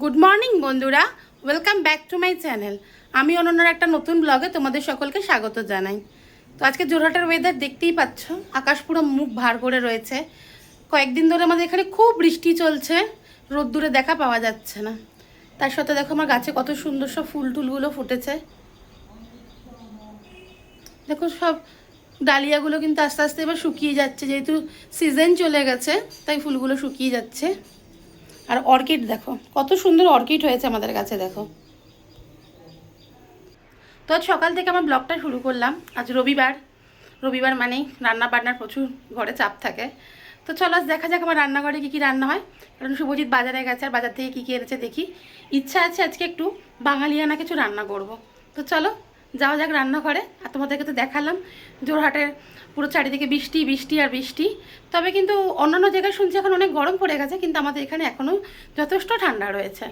Good morning বন্ধুরা, welcome back to my channel. আমি অনন্যার একটা নতুন ব্লগে তোমাদের সকলকে স্বাগত জানাই। তো আজকে জোরহাটের ওয়েদার দেখতেই পাচ্ছ, আকাশ পুরো মুখ ভার করে রয়েছে। কয়েকদিন ধরে আমাদের এখানে খুব বৃষ্টি চলছে, রোদ্দুরে দেখা পাওয়া যাচ্ছে না। তার সাথে দেখো আমার গাছে কত সুন্দর সব ফুল টুলগুলো ফুটেছে। দেখো সব ডালিয়াগুলো কিন্তু আস্তে আস্তে এবার শুকিয়ে যাচ্ছে, যেহেতু সিজন চলে গেছে তাই ফুলগুলো শুকিয়ে যাচ্ছে। আর অর্কিড দেখো কত সুন্দর অর্কিড হয়েছে আমাদের কাছে, দেখো। তো আজ সকাল থেকে আমার ব্লগটা শুরু করলাম। আজ রবিবার মানেই রান্না বান্নার প্রচুর ঘরে চাপ থাকে। তো চলো আজ দেখা যাক আমার রান্নাঘরে কী কী রান্না হয়, কারণ শুভজিৎ বাজারে গেছে, আর বাজার থেকে কী কী এনেছে দেখি। ইচ্ছা আছে আজকে একটু বাঙালিয়ানা কিছু রান্না করব। তো চলো যাওয়া যাক রান্নাঘরে। আর তোমাদেরকে তো দেখালাম জোরহাটের পুরো চারিদিকে বৃষ্টি বৃষ্টি আর বৃষ্টি। তবে কিন্তু অন্যান্য জায়গায় শুনছি এখন অনেক গরম পড়ে গেছে, কিন্তু আমাদের এখানে এখনও যথেষ্ট ঠান্ডা রয়েছে।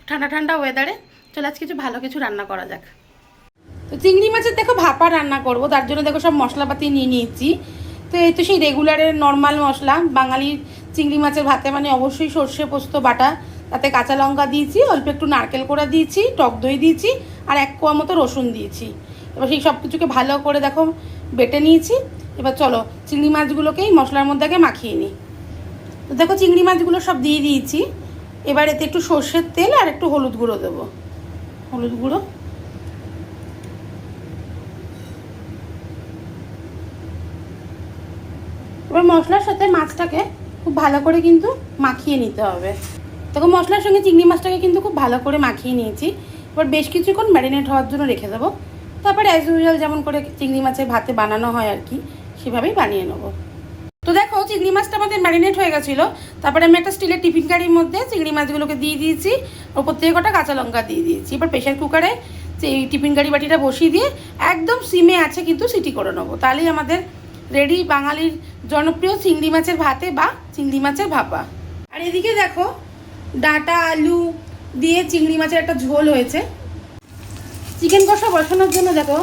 ঠান্ডা ঠান্ডা ওয়েদারে চলো আজ কিছু ভালো কিছু রান্না করা যাক। তো চিংড়ি মাছের দেখো ভাপা রান্না করব, তার জন্য দেখো সব মশলাপাতি নিয়ে নিয়েছি। তো এই তো সেই রেগুলারের নর্মাল মশলা, বাঙালির চিংড়ি মাছের ভাতে মানে অবশ্যই সর্ষে পোস্ত বাটা, তাতে কাঁচা লঙ্কা দিয়েছি, অল্প একটু নারকেল কোড়া দিয়েছি, টক দই দিয়েছি, আর 1 কোয়া মতো রসুন দিয়েছি। এবার সেই সব কিছুকে ভালো করে দেখো বেটে নিয়েছি। এবার চলো চিংড়ি মাছগুলোকেই মশলার মধ্যে আগে মাখিয়ে নিই। তো দেখো চিংড়ি মাছগুলো সব দিয়ে দিয়েছি। এবার এতে একটু সর্ষের তেল আর একটু হলুদ গুঁড়ো দেবো, হলুদ গুঁড়ো। এবার মশলার সাথে মাছটাকে খুব ভালো করে কিন্তু মাখিয়ে নিতে হবে। দেখো মশলার সঙ্গে চিংড়ি মাছটাকে কিন্তু খুব ভালো করে মাখিয়ে নিয়েছি। এবার বেশ কিছুক্ষণ ম্যারিনেট হওয়ার জন্য রেখে দেবো। তারপরে অ্যাজ ইউজুয়াল যেমন করে চিংড়ি মাছের ভাতে বানানো হয় আর কি, সেভাবেই বানিয়ে নেবো। তো দেখো চিংড়ি মাছটা আমাদের ম্যারিনেট হয়ে গেছিলো। তারপরে আমি একটা স্টিলের টিফিন কারির মধ্যে চিংড়ি মাছগুলোকে দিয়ে দিয়েছি, ওপর থেকে কটা কাঁচা লঙ্কা দিয়ে দিয়েছি। এবার প্রেশার কুকারে এই টিফিন কারি বাটিটা বসিয়ে দিয়ে একদম সিমে আছে কিন্তু সিটি করে নেবো। তাহলেই আমাদের রেডি বাঙালির জনপ্রিয় চিংড়ি মাছের ভাতে বা চিংড়ি মাছের ভাপা। আর এদিকে দেখো ডাঁটা আলু দিয়ে চিংড়ি মাছের একটা ঝোল হয়েছে। চিকেন কষা বসানোর জন্য দেখো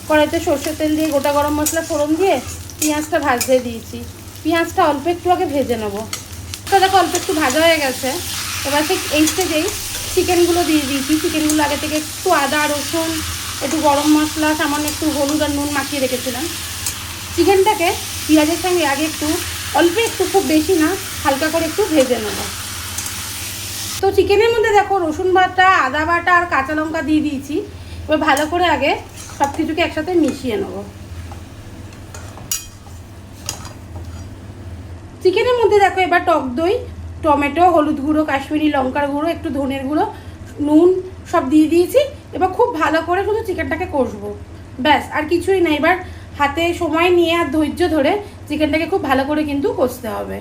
কড়াইতে সর্ষের তেল দিয়ে গোটা গরম মশলা ফোড়ন দিয়ে পেঁয়াজটা ভাজতে দিয়েছি। পেঁয়াজটা অল্প একটু আগে ভেজে নেবো। তো দেখো অল্প একটু ভাজা হয়ে গেছে। এবার ঠিক এই স্টেজেই চিকেনগুলো দিয়ে দিয়েছি। চিকেনগুলো আগে থেকে একটু আদা রসুন একটু গরম মশলা সামান্য একটু হলুদ আর নুন মাখিয়ে রেখেছিলাম। চিকেনটাকে পেঁয়াজের সঙ্গে আগে একটু অল্প একটু, খুব বেশি না, হালকা করে একটু ভেজে নেবো। তো চিকেনের মধ্যে দেখো রসুন বাটা আদা বাটা আর কাঁচা লঙ্কা দিয়ে দিয়েছি। এবার ভালো করে আগে সব কিছুকে একসাথে মিশিয়ে নেবো। চিকেনের মধ্যে দেখো এবার টক দই, টমেটো, হলুদ গুঁড়ো, কাশ্মীরি লঙ্কার গুঁড়ো, একটু ধনের গুঁড়ো, নুন সব দিয়ে দিয়েছি। এবার খুব ভালো করে শুধু চিকেনটাকে কষবো, ব্যাস আর কিছুই না। এবার হাতে সময় নিয়ে আর ধৈর্য ধরে চিকেনটাকে খুব ভালো করে কিন্তু কষতে হবে।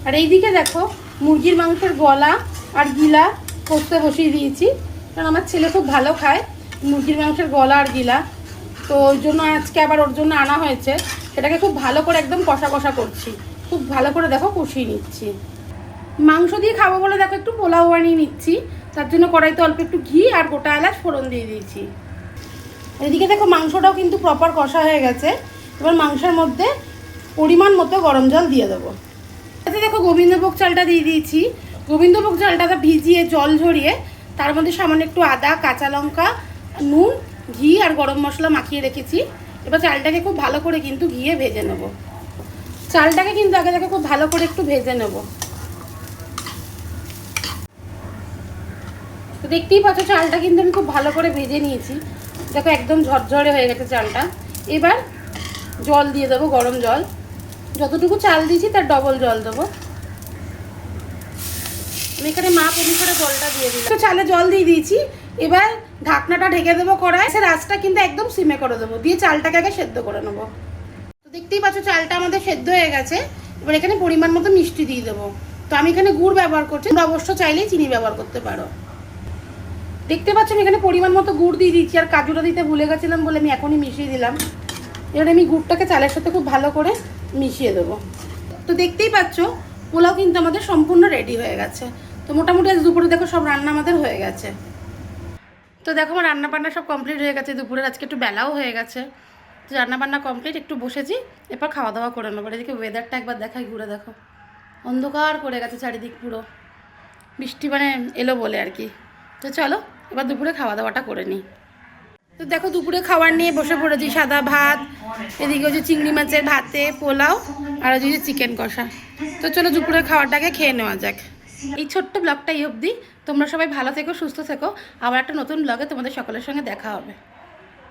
আর এইদিকে দেখো মুরগির মাংসের গলা আর গিলা কষতে বসিয়ে দিয়েছি, কারণ আমার ছেলে খুব ভালো খায় মুরগির মাংসের গলা আর গিলা। তো ওই জন্য আজকে আবার ওর জন্য আনা হয়েছে। সেটাকে খুব ভালো করে একদম কষা কষা করছি, খুব ভালো করে দেখো কষিয়ে নিচ্ছি। মাংস দিয়ে খাবো বলে দেখো একটু পোলাও বানিয়ে নিচ্ছি। তার জন্য কড়াইতে অল্প একটু ঘি আর গোটা এলাচ ফোড়ন দিয়ে দিয়েছি। এদিকে দেখো মাংসটাও কিন্তু প্রপার কষা হয়ে গেছে। এবার মাংসের মধ্যে পরিমাণ মতো গরম জল দিয়ে দেবো। তাতে দেখো গোবিন্দভোগ চালটা দিয়ে দিয়েছি। গোবিন্দভোগ চালটা ভিজিয়ে জল ঝরিয়ে তার মধ্যে সামান্য একটু আদা কাঁচা লঙ্কা নুন ঘি আর গরম মশলা মাখিয়ে রেখেছি। এবার চালটাকে খুব ভালো করে কিন্তু ঘিয়ে ভেজে নেব। চালটাকে কিন্তু আগে থেকে খুব ভালো করে একটু ভেজে নেব। তো দেখতেই পাচ্ছ চালটা কিন্তু আমি খুব ভালো করে ভেজে নিয়েছি। দেখো একদম ঝরঝরে হয়ে গেছে চালটা। এবার জল দিয়ে দেবো, গরম জল। যতটুকু চাল দিয়েছি তার ডবল জল দেবো। আমি এখানে মাপ অনুসারে জলটা দিয়ে দিলাম। তো চালে জল দিয়ে দিয়েছি। এবার ঢাকনাটা ঢেকে দেবো কড়াই, সে রাসটা কিন্তু একদম সিমে করে দেবো, দিয়ে চালটাকে আগে সেদ্ধ করে নেবো। তো দেখতেই পাচ্ছ চালটা আমাদের সেদ্ধ হয়ে গেছে। এবার এখানে পরিমাণ মতো মিষ্টি দিয়ে দেবো। তো আমি এখানে গুড় ব্যবহার করছি, অবশ্য চাইলেই চিনি ব্যবহার করতে পারো। দেখতে পাচ্ছ আমি এখানে পরিমাণ মতো গুড় দিয়ে দিচ্ছি, আর কাজুটা দিতে ভুলে গেছিলাম বলে আমি এখনই মিশিয়ে দিলাম। এবার আমি গুড়টাকে চালের সাথে খুব ভালো করে মিশিয়ে দেবো। তো দেখতেই পাচ্ছ পোলাও কিন্তু আমাদের সম্পূর্ণ রেডি হয়ে গেছে। তো মোটামুটি আজ দুপুরে দেখো সব রান্না আমাদের হয়ে গেছে। তো দেখো আমার রান্না বান্না সব কমপ্লিট হয়ে গেছে। দুপুরের আজকে একটু বেলাও হয়ে গেছে। তো রান্না বান্না কমপ্লিট, একটু বসেছি, এরপর খাওয়া দাওয়া করে নেবো। এদিকে ওয়েদারটা একবার দেখাই, ঘুরে দেখো অন্ধকার করে গেছে চারিদিক পুরো। বৃষ্টি মানে এলো বলে আর কি। তো চলো এবার দুপুরে খাওয়া দাওয়াটা করে নিই। তো দেখো দুপুরে খাবার নিয়ে বসে পড়েছি, সাদা ভাত, এদিকে হচ্ছে চিংড়ি মাছের ভাতে পোলাও, আর হচ্ছে চিকেন কষা। তো চলো দুপুরে খাওয়াটাকে খেয়ে নেওয়া যাক। এই ছোট্ট ব্লগটা এই অবধি। তোমরা সবাই ভালো থেকো, সুস্থ থেকো। আবার একটা নতুন ব্লগে তোমাদের সকলের সঙ্গে দেখা হবে।